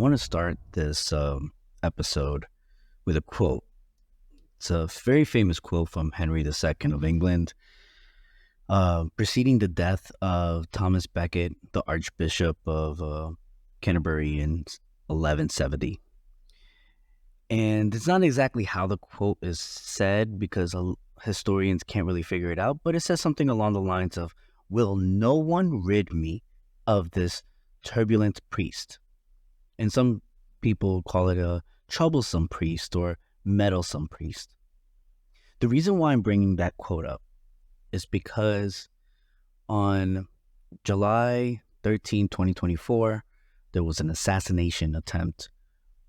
want to start this episode with a quote. It's a very famous quote from Henry II of England, preceding the death of Thomas Becket, the Archbishop of Canterbury in 1170. And it's not exactly how the quote is said because historians can't really figure it out, but it says something along the lines of, "Will no one rid me of this turbulent priest?" And some people call it a troublesome priest or meddlesome priest. The reason why I'm bringing that quote up is because on July 13, 2024, there was an assassination attempt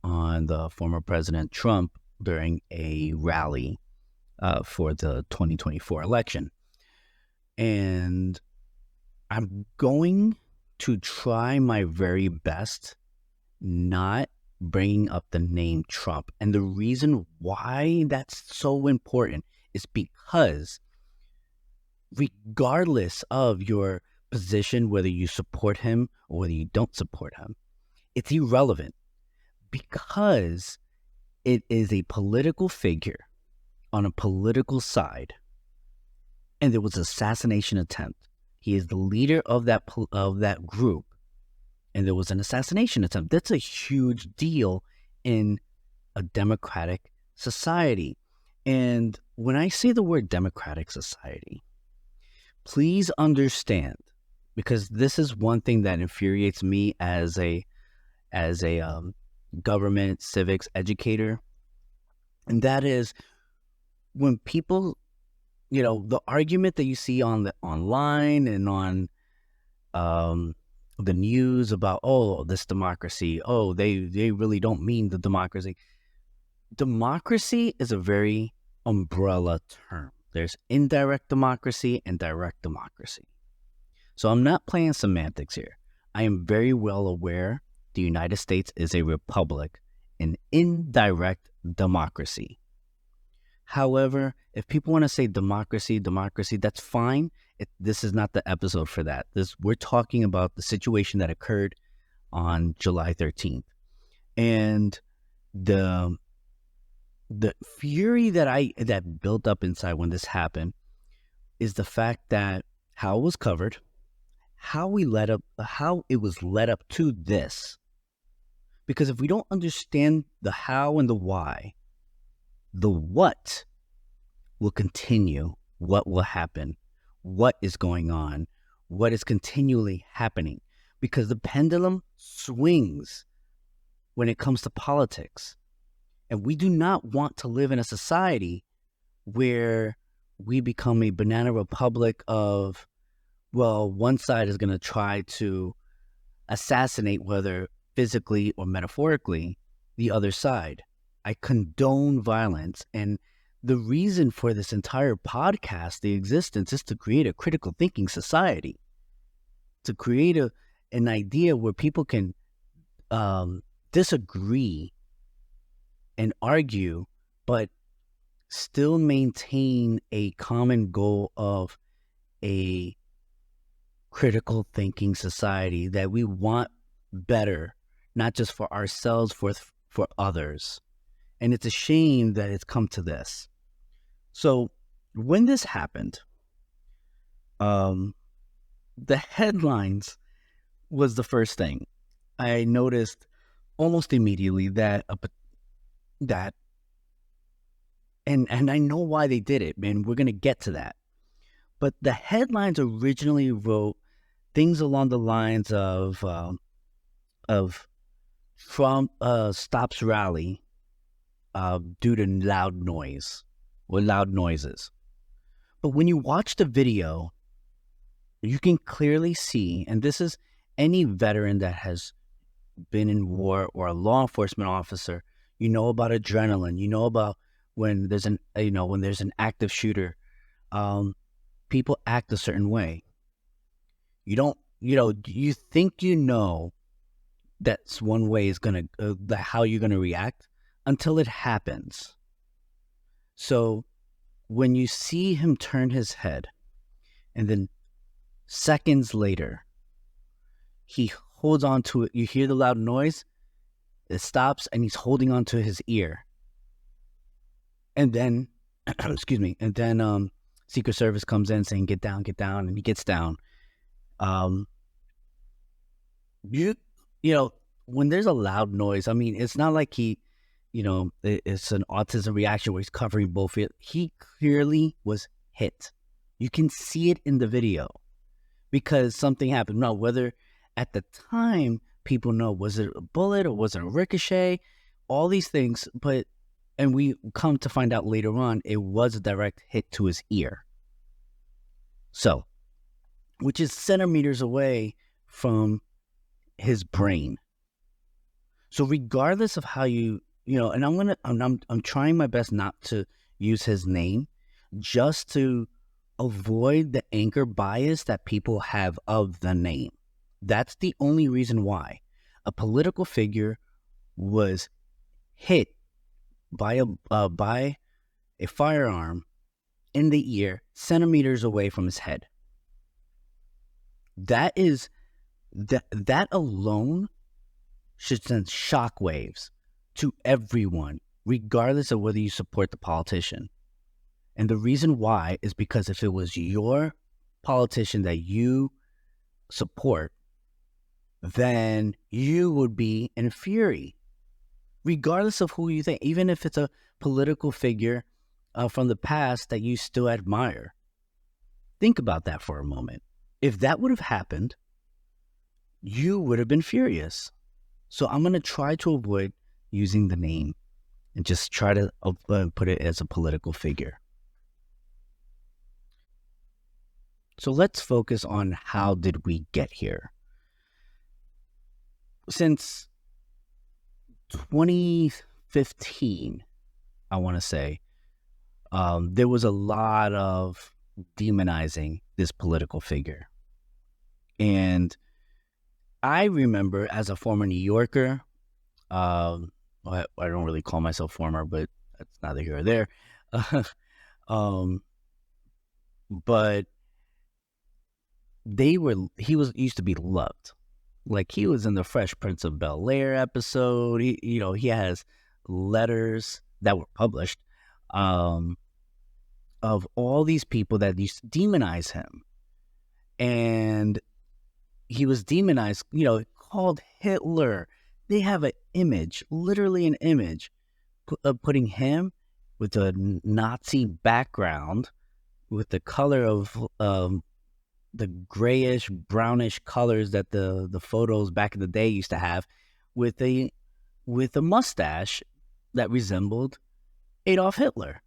on the former President Trump during a rally for the 2024 election. And I'm going to try my very best not bringing up the name Trump. And the reason why that's so important is because regardless of your position, whether you support him or whether you don't support him, it's irrelevant because it is a political figure on a political side. And there was an assassination attempt. He is the leader of that group. And there was an assassination attempt. That's a huge deal in a democratic society. And when I say the word democratic society, please understand, because this is one thing that infuriates me as a government civics educator, and that is when people, the argument that you see online and on the news about, this democracy, they really don't mean the democracy. Democracy is a very umbrella term. There's indirect democracy and direct democracy. So I'm not playing semantics here. I am very well aware the United States is a republic, an indirect democracy. However, if people want to say democracy, that's fine. This is not the episode for that. We're talking about the situation that occurred on July 13th. And the fury that built up inside when this happened is the fact that how it was covered, how it was led up to this. Because if we don't understand the how and the why, the what will continue, what will happen, what is going on, what is continually happening. Because the pendulum swings when it comes to politics. And we do not want to live in a society where we become a banana republic of, one side is going to try to assassinate, whether physically or metaphorically, the other side. I condone violence. And the reason for this entire podcast, the existence, is to create a critical thinking society, to create an idea where people can disagree and argue, but still maintain a common goal of a critical thinking society that we want better, not just for ourselves, for others. And it's a shame that it's come to this. So when this happened, the headlines was the first thing. I noticed almost immediately that and I know why they did it, man. We're going to get to that. But the headlines originally wrote things along the lines of Trump stops rally due to loud noise or loud noises. But when you watch the video, you can clearly see, and this is any veteran that has been in war or a law enforcement officer, you know about adrenaline, you know about when there's an active shooter, people act a certain way. You think that's one way is going to, how you're going to react until it happens. So when you see him turn his head and then seconds later, he holds on to it, you hear the loud noise, It stops and he's holding onto his ear. And then, excuse me, and then Secret Service comes in saying, get down, and he gets down. Um, you, you know, when there's a loud noise, I mean, it's not like it's an autism reaction where he's covering both ears. He clearly was hit. You can see it in the video because something happened. Now, whether at the time people know, was it a bullet or was it a ricochet? All these things, and we come to find out later on, it was a direct hit to his ear. So, which is centimeters away from his brain. So regardless of how and I'm trying my best not to use his name just to avoid the anchor bias that people have of the name. That's the only reason why a political figure was hit by a firearm in the ear centimeters away from his head. That alone should send shockwaves to everyone, regardless of whether you support the politician. And the reason why is because if it was your politician that you support, then you would be in fury, regardless of who you think, even if it's a political figure from the past that you still admire. Think about that for a moment. If that would have happened, you would have been furious. So I'm going to try to avoid using the name and just try to put it as a political figure. So let's focus on how did we get here. Since 2015, I want to say, there was a lot of demonizing this political figure. And I remember as a former New Yorker, I don't really call myself former, but that's neither here or there. But he used to be loved. Like he was in the Fresh Prince of Bel-Air episode. He has letters that were published of all these people that used to demonize him. And he was demonized, called Hitler. They have an image, literally an image, putting him with a Nazi background, with the color of the grayish, brownish colors that the photos back in the day used to have, with a mustache that resembled Adolf Hitler.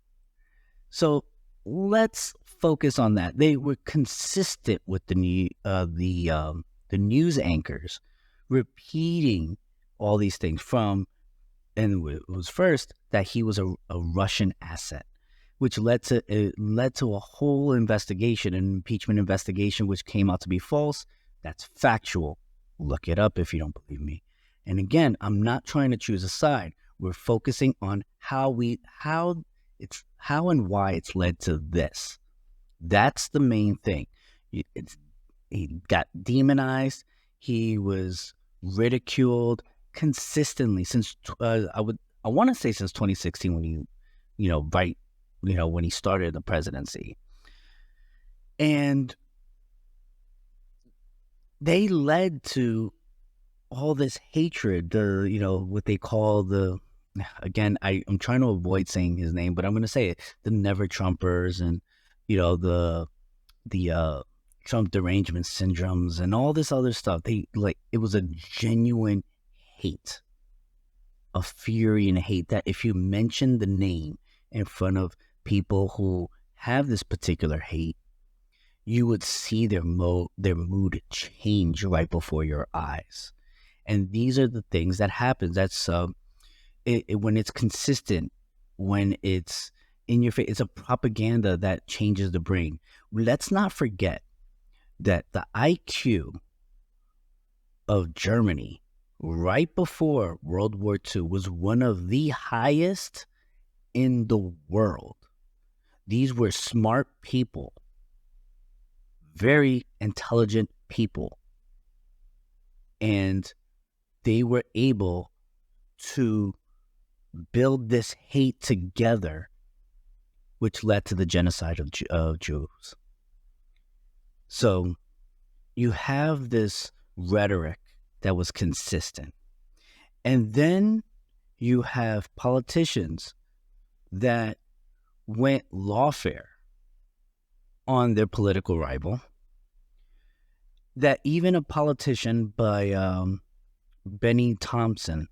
So let's focus on that. They were consistent with the news anchors repeating all these things and it was first that he was a Russian asset, which led to a whole investigation, an impeachment investigation, which came out to be false. That's factual. Look it up if you don't believe me. And again, I'm not trying to choose a side. We're focusing on how and why it's led to this. That's the main thing. He got demonized. He was ridiculed consistently since I want to say since 2016 when when he started the presidency. And they led to all this hatred, what they call I'm trying to avoid saying his name, but I'm going to say it, the Never Trumpers and, the Trump derangement syndromes and all this other stuff. It was a genuine hate, a fury and hate that if you mention the name in front of people who have this particular hate, you would see their mood change right before your eyes. And these are the things that happen. That's when it's consistent, when it's in your face. It's a propaganda that changes the brain. Let's not forget that the IQ of Germany right before World War II was one of the highest in the world. These were smart people, very intelligent people, and they were able to build this hate together, which led to the genocide of Jews. So you have this rhetoric that was consistent. And then you have politicians that went lawfare on their political rival, that even a politician by Benny Thompson,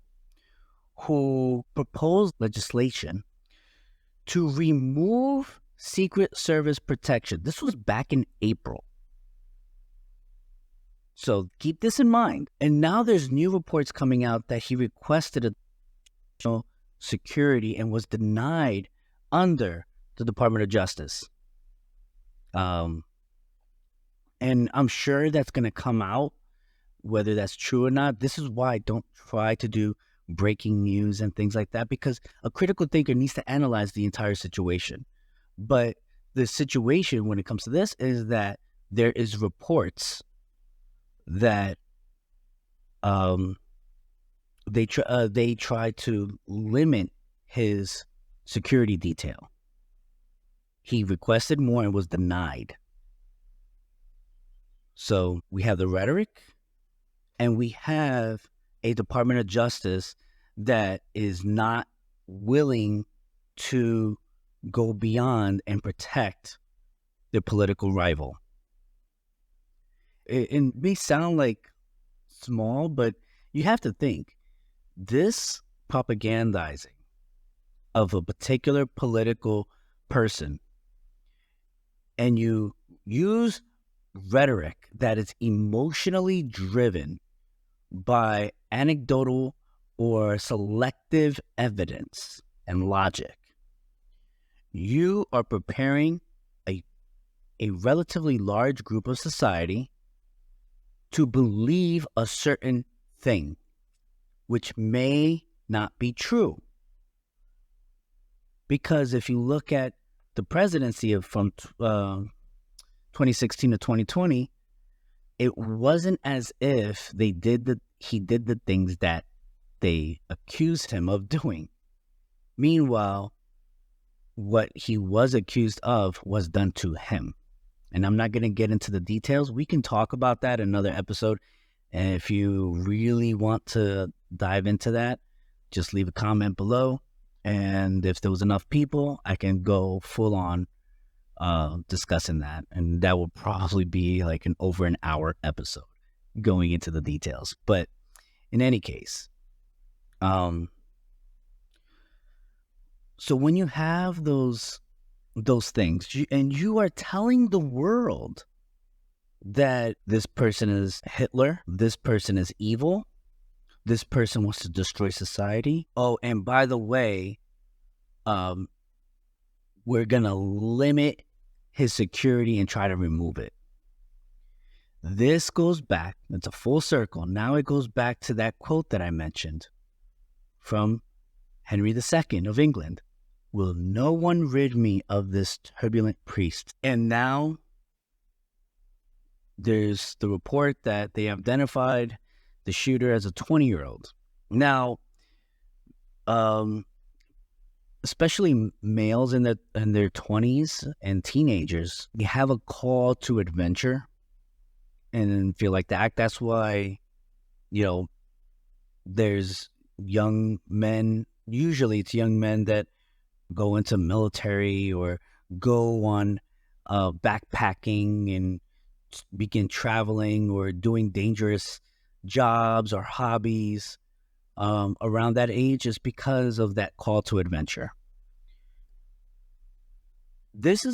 who proposed legislation to remove Secret Service protection. This was back in April. So keep this in mind. And now there's new reports coming out that he requested additional security and was denied under the Department of Justice. And I'm sure that's going to come out, whether that's true or not. This is why I don't try to do breaking news and things like that, because a critical thinker needs to analyze the entire situation. But the situation when it comes to this is that there is reports that they try to limit his security detail. He requested more and was denied. So we have the rhetoric, and we have a Department of Justice that is not willing to go beyond and protect their political rival. It may sound like small, but you have to think, this propagandizing of a particular political person, and you use rhetoric that is emotionally driven by anecdotal or selective evidence and logic, you are preparing a relatively large group of society to believe a certain thing, which may not be true. Because if you look at the presidency from 2016 to 2020, it wasn't as if he did the things that they accused him of doing. Meanwhile, what he was accused of was done to him. And I'm not going to get into the details. We can talk about that in another episode. And if you really want to dive into that, just leave a comment below. And if there was enough people, I can go full on discussing that. And that will probably be like over an hour episode going into the details. But in any case, so when you have those things, and you are telling the world that this person is Hitler, this person is evil, this person wants to destroy society. Oh, and by the way, we're going to limit his security and try to remove it. This goes back, it's a full circle. Now it goes back to that quote that I mentioned from Henry II of England. Will no one rid me of this turbulent priest? And now there's the report that they identified the shooter as a 20-year-old. Now, especially males in their 20s and teenagers, they have a call to adventure and feel like that. That's why, there's young men, usually it's young men that go into military or go on backpacking and begin traveling or doing dangerous jobs or hobbies around that age, is because of that call to adventure. This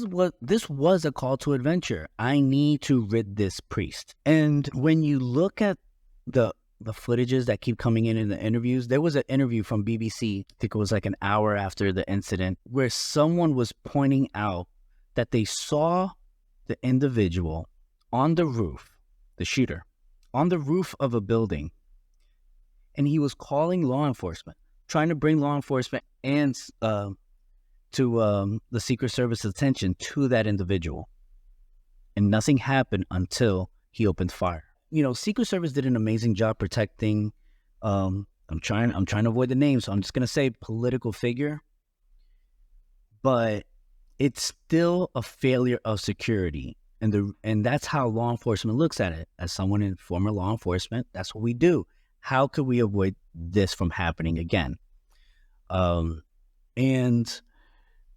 was a call to adventure. I need to rid this priest. And when you look at the footages that keep coming in the interviews, there was an interview from BBC, I think it was like an hour after the incident, where someone was pointing out that they saw the individual on the roof, the shooter, on the roof of a building, and he was calling law enforcement, trying to bring law enforcement and to the Secret Service attention to that individual. And nothing happened until he opened fire. Secret Service did an amazing job protecting I'm trying to avoid the name, so I'm just going to say political figure, but it's still a failure of security. And that's how law enforcement looks at it. As someone in former law enforcement, that's what we do. How could we avoid this from happening again? And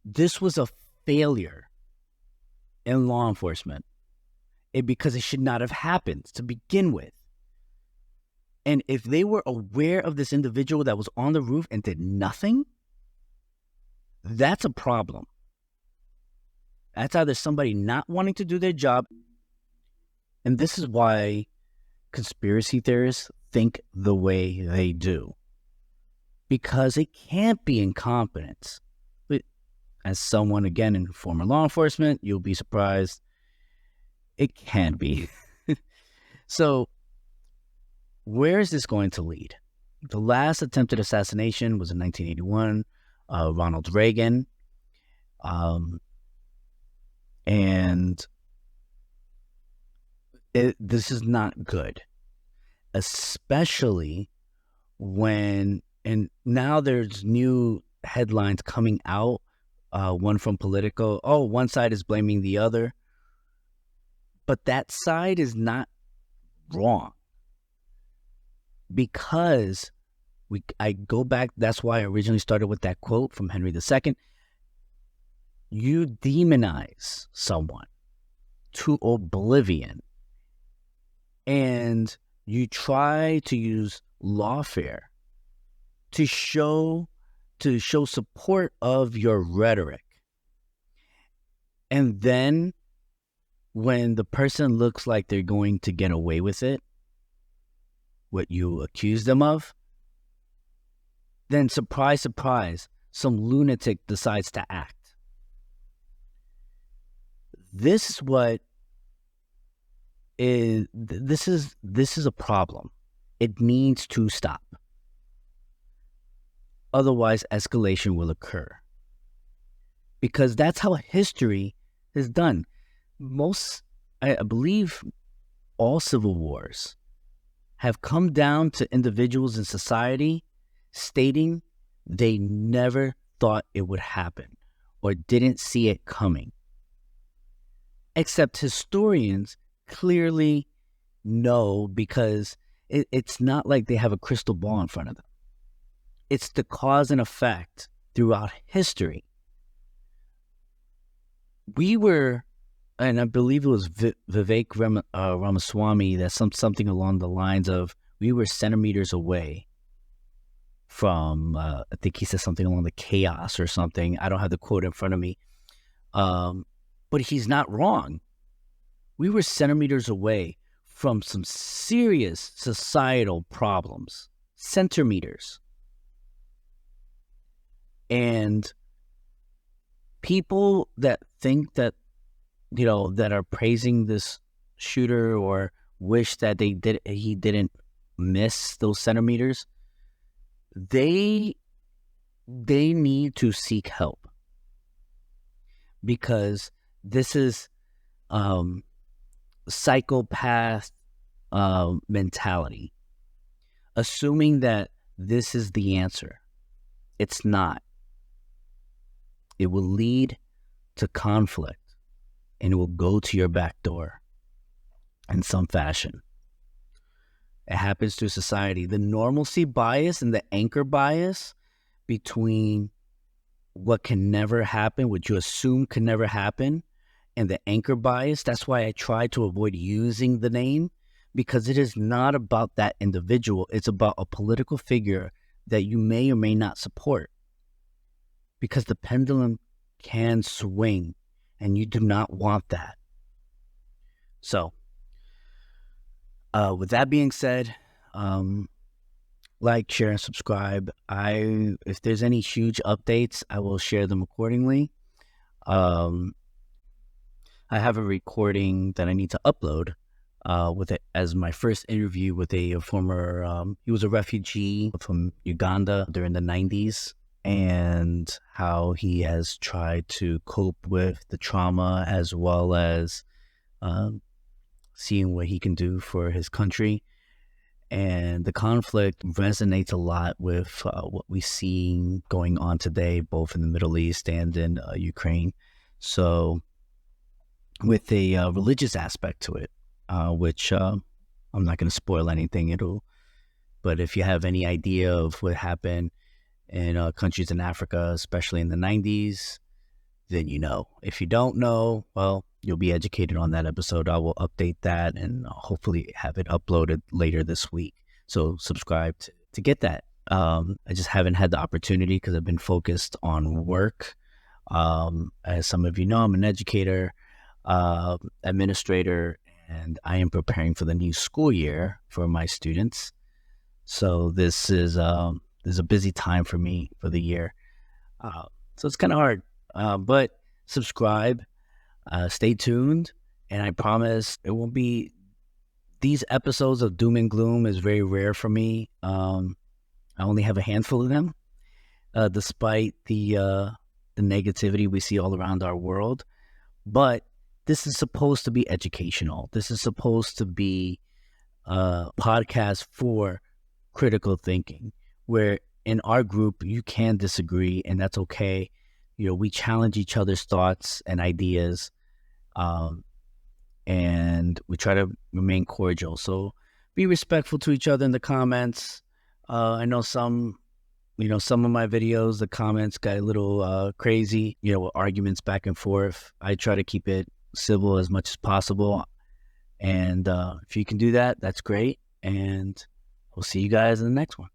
this was a failure in law enforcement because it should not have happened to begin with. And if they were aware of this individual that was on the roof and did nothing, that's a problem. That's either somebody not wanting to do their job, and this is why conspiracy theorists think the way they do. Because it can't be incompetence. But as someone, again, in former law enforcement, you'll be surprised. It can be. So, where is this going to lead? The last attempted assassination was in 1981, Ronald Reagan. And this is not good, especially when, and now there's new headlines coming out, one from Politico. Oh, one side is blaming the other. But that side is not wrong. Because I go back, that's why I originally started with that quote from Henry II. You demonize someone to oblivion, and you try to use lawfare to show support of your rhetoric. And then when the person looks like they're going to get away with it, what you accuse them of, then surprise, surprise, some lunatic decides to act. This is a problem. It needs to stop. Otherwise, escalation will occur. Because that's how history is done. I believe all civil wars have come down to individuals in society stating they never thought it would happen or didn't see it coming. Except historians clearly know, because it's not like they have a crystal ball in front of them. It's the cause and effect throughout history. We were, and I believe it was Vivek Ramaswamy, that something along the lines of, we were centimeters away from, I think he said something along the chaos or something. I don't have the quote in front of me. But he's not wrong. We were centimeters away from some serious societal problems. Centimeters. And people that think that, that are praising this shooter or wish that he didn't miss those centimeters, they need to seek help. Because this is psychopath mentality. Assuming that this is the answer. It's not. It will lead to conflict, and it will go to your back door in some fashion. It happens to society. The normalcy bias and the anchor bias between what can never happen, what you assume can never happen, and the anchor bias. That's why I try to avoid using the name, because it is not about that individual. It's about a political figure that you may or may not support, because the pendulum can swing, and you do not want that. So, with that being said, like, share, and subscribe. If there's any huge updates, I will share them accordingly. I have a recording that I need to upload with it as my first interview with a former, he was a refugee from Uganda during the 90s, and how he has tried to cope with the trauma, as well as seeing what he can do for his country. And the conflict resonates a lot with what we see going on today, both in the Middle East and in Ukraine. So, with a religious aspect to it, which I'm not going to spoil anything. But if you have any idea of what happened in countries in Africa, especially in the 90s, then you know. If you don't know, well, you'll be educated on that episode. I will update that and hopefully have it uploaded later this week. So subscribe to get that. I just haven't had the opportunity because I've been focused on work. As some of you know, I'm an educator, administrator, and I am preparing for the new school year for my students. So this is a busy time for me for the year. So it's kind of hard, but subscribe, stay tuned, and I promise it won't be. These episodes of doom and gloom is very rare for me. I only have a handful of them, despite the negativity we see all around our world. But this is supposed to be educational. This is supposed to be a podcast for critical thinking, where in our group you can disagree, and that's okay. We challenge each other's thoughts and ideas, and we try to remain cordial. So be respectful to each other in the comments. I know some of my videos, the comments got a little crazy, with arguments back and forth. I try to keep it civil as much as possible. And if you can do that, that's great. And we'll see you guys in the next one.